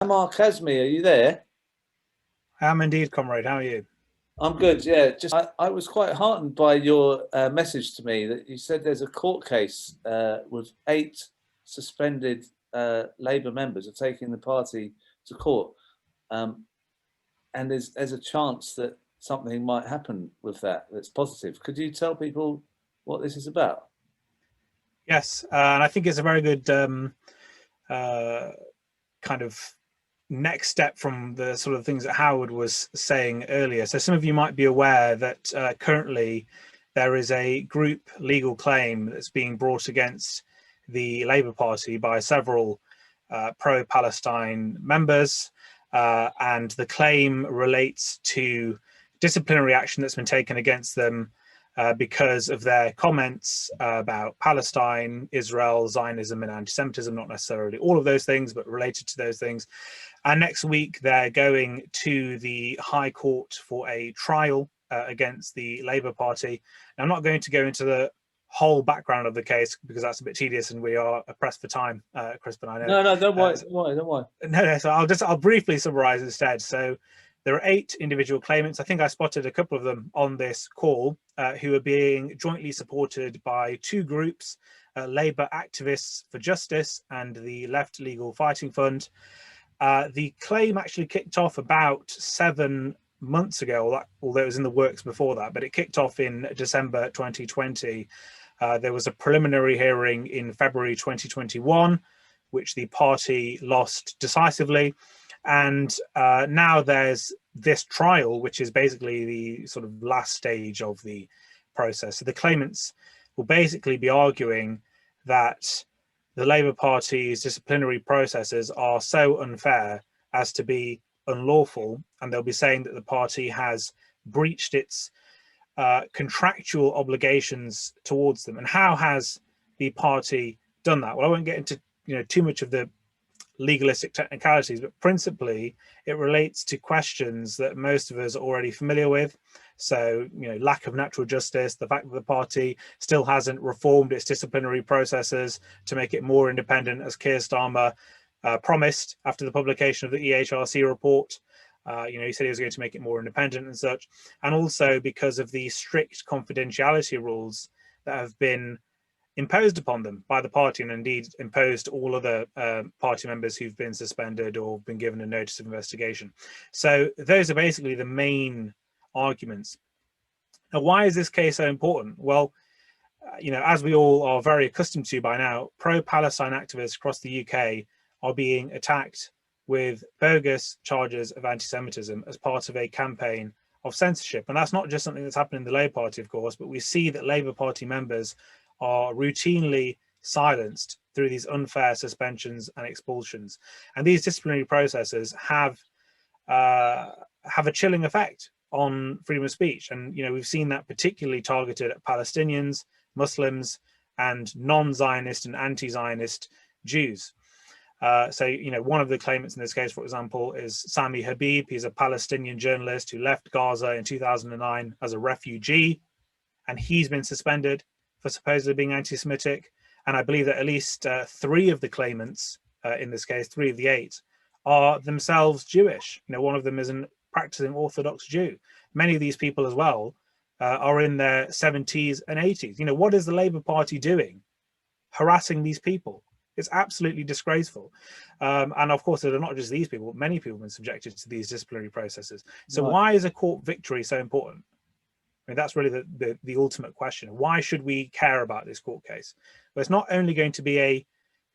Ammar Kazmi, are you there? I am indeed, comrade. How are you? I'm good. Yeah, I was quite heartened by your message to me that you said there's a court case with eight suspended Labour members are taking the party to court, um, and there's a chance that something might happen with that. That's positive. Could you tell people what this is about? Yes, and I think it's a very good uh, kind of next step from the sort of things that Howard was saying earlier. So some of you might be aware that currently there is a group legal claim that's being brought against the Labour Party by several pro-Palestine members, and the claim relates to disciplinary action that's been taken against them because of their comments about Palestine, Israel, Zionism, and anti-Semitism, not necessarily all of those things, but related to those things. And next week, they're going to the High Court for a trial against the Labour Party. Now, I'm not going to go into the whole background of the case because that's a bit tedious and we are pressed for time, Crispin, I know. No, no, don't worry, don't worry, don't worry. No, so I'll briefly summarize instead. So there are eight individual claimants. I think I spotted a couple of them on this call who are being jointly supported by two groups, Labour Activists for Justice and the Left Legal Fighting Fund. The claim actually kicked off about 7 months ago, although it was in the works before that, but it kicked off in December 2020. There was a preliminary hearing in February 2021, which the party lost decisively. And now there's this trial, which is basically the sort of last stage of the process. So the claimants will basically be arguing that the Labour Party's disciplinary processes are so unfair as to be unlawful, and they'll be saying that the party has breached its contractual obligations towards them. And how has the party done that? Well, I won't get into too much of the legalistic technicalities, but principally it relates to questions that most of us are already familiar with. So, lack of natural justice, the fact that the party still hasn't reformed its disciplinary processes to make it more independent, as Keir Starmer promised after the publication of the EHRC report. He said he was going to make it more independent and such. And also because of the strict confidentiality rules that have been imposed upon them by the party, and indeed imposed all other party members who've been suspended or been given a notice of investigation. So those are basically the main arguments. Now, why is this case so important? Well, as we all are very accustomed to by now, pro-Palestine activists across the UK are being attacked with bogus charges of anti-Semitism as part of a campaign of censorship. And that's not just something that's happened in the Labour Party, of course, but we see that Labour Party members are routinely silenced through these unfair suspensions and expulsions. And these disciplinary processes have a chilling effect on freedom of speech. And, we've seen that particularly targeted at Palestinians, Muslims, and non-Zionist and anti-Zionist Jews. So, one of the claimants in this case, for example, is Sami Habib. He's a Palestinian journalist who left Gaza in 2009 as a refugee, and he's been suspended for supposedly being anti-Semitic. And I believe that at least three of the claimants in this case, three of the eight, are themselves Jewish. One of them is a practicing Orthodox Jew. Many of these people as well are in their 70s and 80s. What is the Labour Party doing? Harassing these people. It's absolutely disgraceful. And of course, they're not just these people, but many people have been subjected to these disciplinary processes. So Right. why is a court victory so important? I mean, that's really the ultimate question. Why should we care about this court case? Well, it's not only going to be a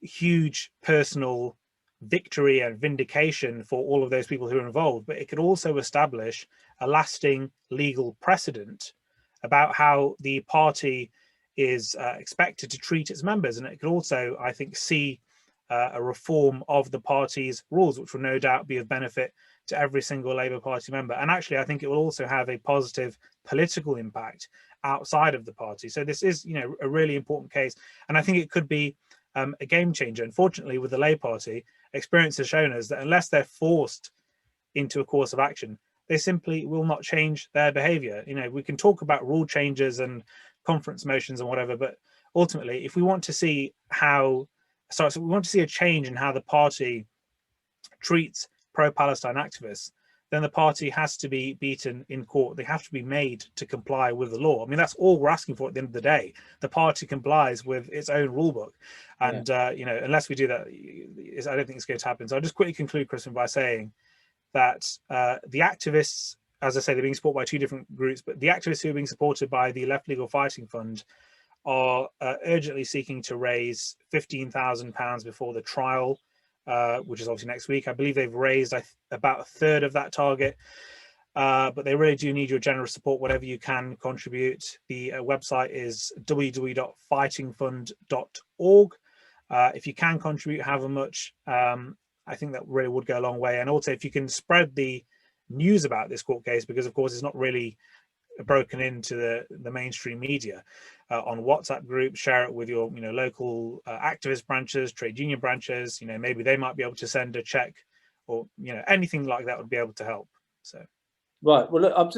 huge personal victory and vindication for all of those people who are involved, but it could also establish a lasting legal precedent about how the party is expected to treat its members. And it could also, I think, see a reform of the party's rules, which will no doubt be of benefit to every single Labour Party member. And actually, I think it will also have a positive political impact outside of the party. So this is, a really important case. And I think it could be a game changer. Unfortunately, with the Labour Party, experience has shown us that unless they're forced into a course of action, they simply will not change their behaviour. We can talk about rule changes and conference motions and whatever, but ultimately, if we want to see we want to see a change in how the party treats pro-Palestine activists, then the party has to be beaten in court. They have to be made to comply with the law. I mean, that's all we're asking for at the end of the day. The party complies with its own rule book. And, you know, unless we do that, I don't think it's going to happen. So I'll just quickly conclude, Crispin, by saying that the activists, as I say, they're being supported by two different groups, but the activists who are being supported by the Left Legal Fighting Fund are urgently seeking to raise £15,000 before the trial, which is obviously next week. I believe they've raised about a third of that target, but they really do need your generous support, whatever you can contribute. The website is www.fightingfund.org. If you can contribute however much, I think that really would go a long way. And also, if you can spread the news about this court case, because of course it's not really broken into the mainstream media, on WhatsApp groups, share it with your local activist branches, trade union branches. Maybe they might be able to send a check, or anything like that would be able to help. So right, well look, I've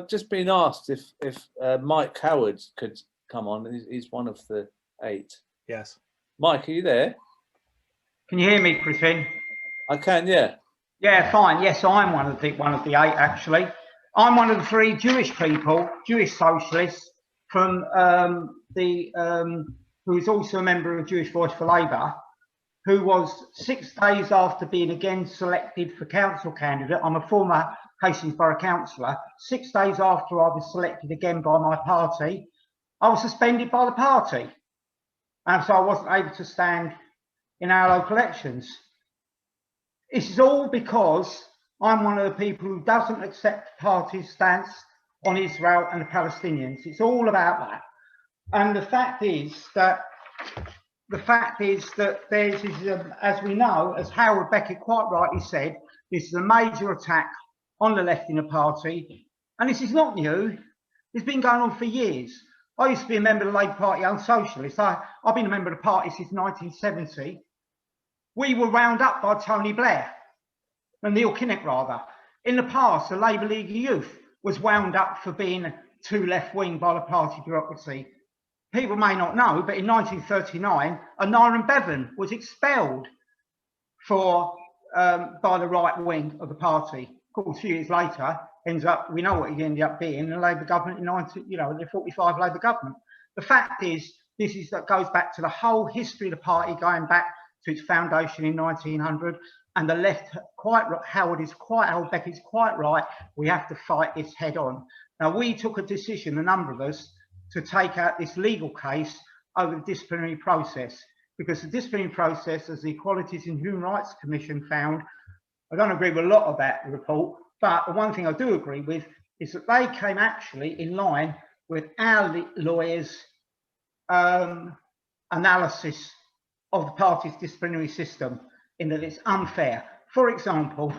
just been asked if Mike Howard could come on. He's one of the 8. Yes. Mike, are you there? Can you hear me, Crispin? I can, yeah. Yeah, fine. Yes, I'm one of the 8 actually. I'm one of the 3 Jewish people, Jewish socialists from who is also a member of Jewish Voice for Labour, who was 6 days after being again selected for council candidate. I'm a former Hastings Borough councillor. 6 days after I was selected again by my party, I was suspended by the party, and so I wasn't able to stand in our local elections. This is all because I'm one of the people who doesn't accept the party's stance on Israel and the Palestinians. It's all about that. And the fact is that there's, as we know, as Howard Beckett quite rightly said, this is a major attack on the left in the party. And this is not new. It's been going on for years. I used to be a member of the Labour Party and Socialist. I've been a member of the party since 1970. We were wound up by Tony Blair, and Neil Kinnock rather. In the past, the Labour League of Youth was wound up for being too left-wing by the party bureaucracy. People may not know, but in 1939, Aneurin Bevan was expelled by the right wing of the party. Of course, a few years later, we know what he ended up being, the Labour government in the 45 Labour government. The fact is, that goes back to the whole history of the party, going back to its foundation in 1900, and the left, Howard Beckett is quite right, we have to fight this head on. Now, we took a decision, a number of us, to take out this legal case over the disciplinary process, because the disciplinary process, as the Equalities and Human Rights Commission found, I don't agree with a lot about the report, but the one thing I do agree with is that they came actually in line with our lawyers' analysis of the party's disciplinary system, in that it's unfair. For example,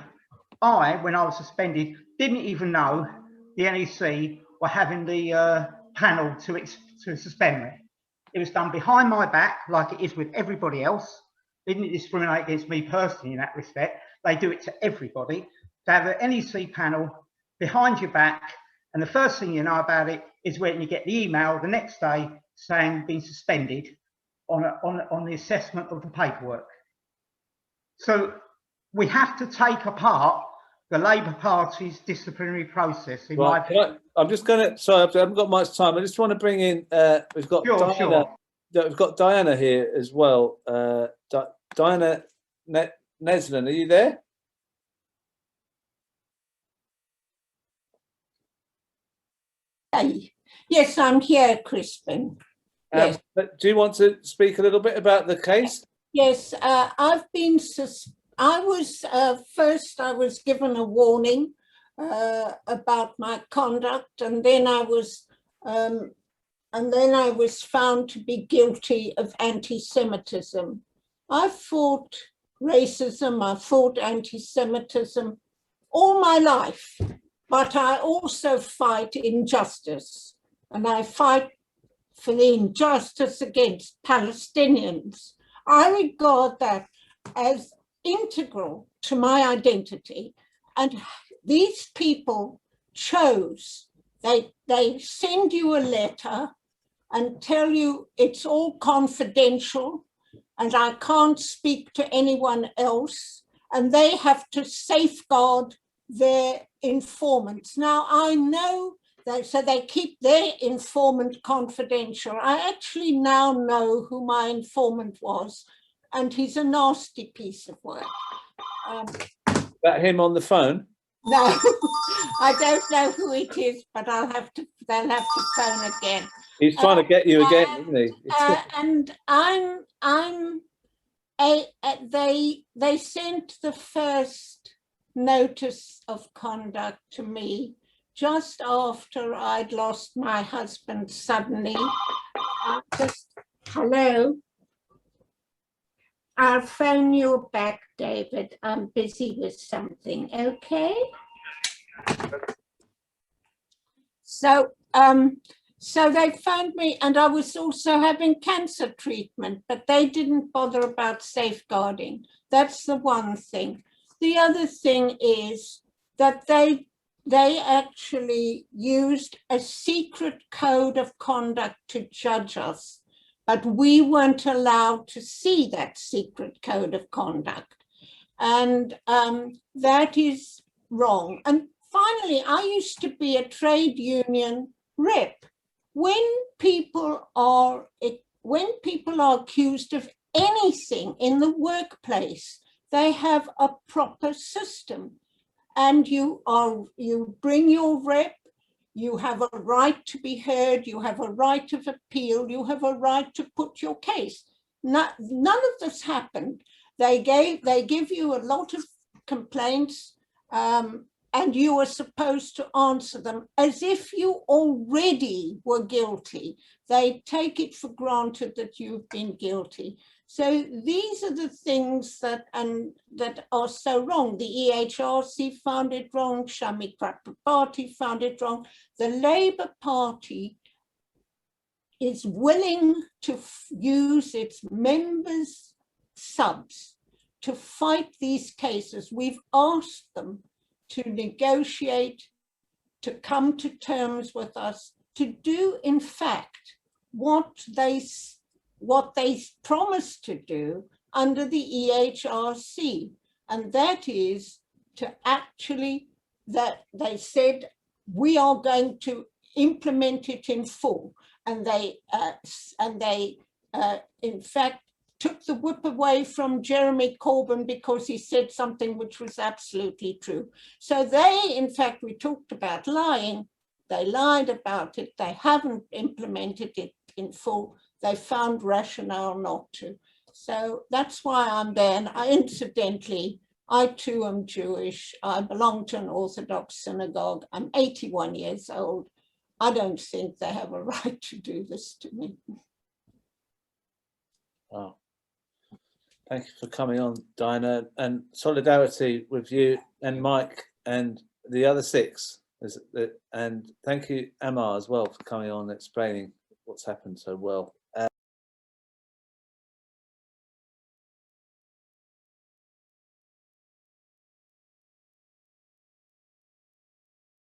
when I was suspended, didn't even know the NEC were having the panel to suspend me. It was done behind my back, like it is with everybody else. They didn't discriminate against me personally in that respect. They do it to everybody. They have an NEC panel behind your back, and the first thing you know about it is when you get the email the next day saying being suspended on the assessment of the paperwork. So we have to take apart the Labour Party's disciplinary process. I'm just going to, sorry, I haven't got much time. I just want to bring in, we've got Diana. We've got Diana here as well. Diana Neslen, are you there? Yes, I'm here, Crispin. Yes. But do you want to speak a little bit about the case? Yes, I've been. I was given a warning about my conduct, and then I was found to be guilty of anti-Semitism. I fought racism. I fought anti-Semitism all my life, but I also fight injustice, and I fight for the injustice against Palestinians. I regard that as integral to my identity, and these people chose, they send you a letter and tell you it's all confidential and I can't speak to anyone else, and they have to safeguard their informants. Now, I know that, so they keep their informant confidential. I actually now know who my informant was, and he's a nasty piece of work. That him on the phone? No, I don't know who it is, but they'll have to phone again. He's trying to get you again, isn't he? And they sent the first notice of conduct to me just after I'd lost my husband suddenly. Hello. I'll phone you back, David. I'm busy with something, okay? So they phoned me, and I was also having cancer treatment, but they didn't bother about safeguarding. That's the one thing. The other thing is that they actually used a secret code of conduct to judge us, but we weren't allowed to see that secret code of conduct. And that is wrong. And finally, I used to be a trade union rep. When people are accused of anything in the workplace, they have a proper system. And you bring your rep, you have a right to be heard, you have a right of appeal, you have a right to put your case. None of this happened. They give you a lot of complaints, and you are supposed to answer them as if you already were guilty. They take it for granted that you've been guilty. So these are the things that are so wrong. The EHRC found it wrong, Shami Party found it wrong. The Labour Party is willing to use its members' subs to fight these cases. We've asked them to negotiate, to come to terms with us, to do, in fact, what they promised to do under the EHRC. And that is to actually, that they said, we are going to implement it in full. And they in fact, took the whip away from Jeremy Corbyn because he said something which was absolutely true. So they, in fact, we talked about lying. They lied about it. They haven't implemented it in full. They found rationale not to. So that's why I'm there. And incidentally, I too am Jewish. I belong to an Orthodox synagogue. I'm 81 years old. I don't think they have a right to do this to me. Wow. Thank you for coming on, Diana, and solidarity with you and Mike and the other 6. And thank you, Ammar, as well, for coming on and explaining what's happened so well.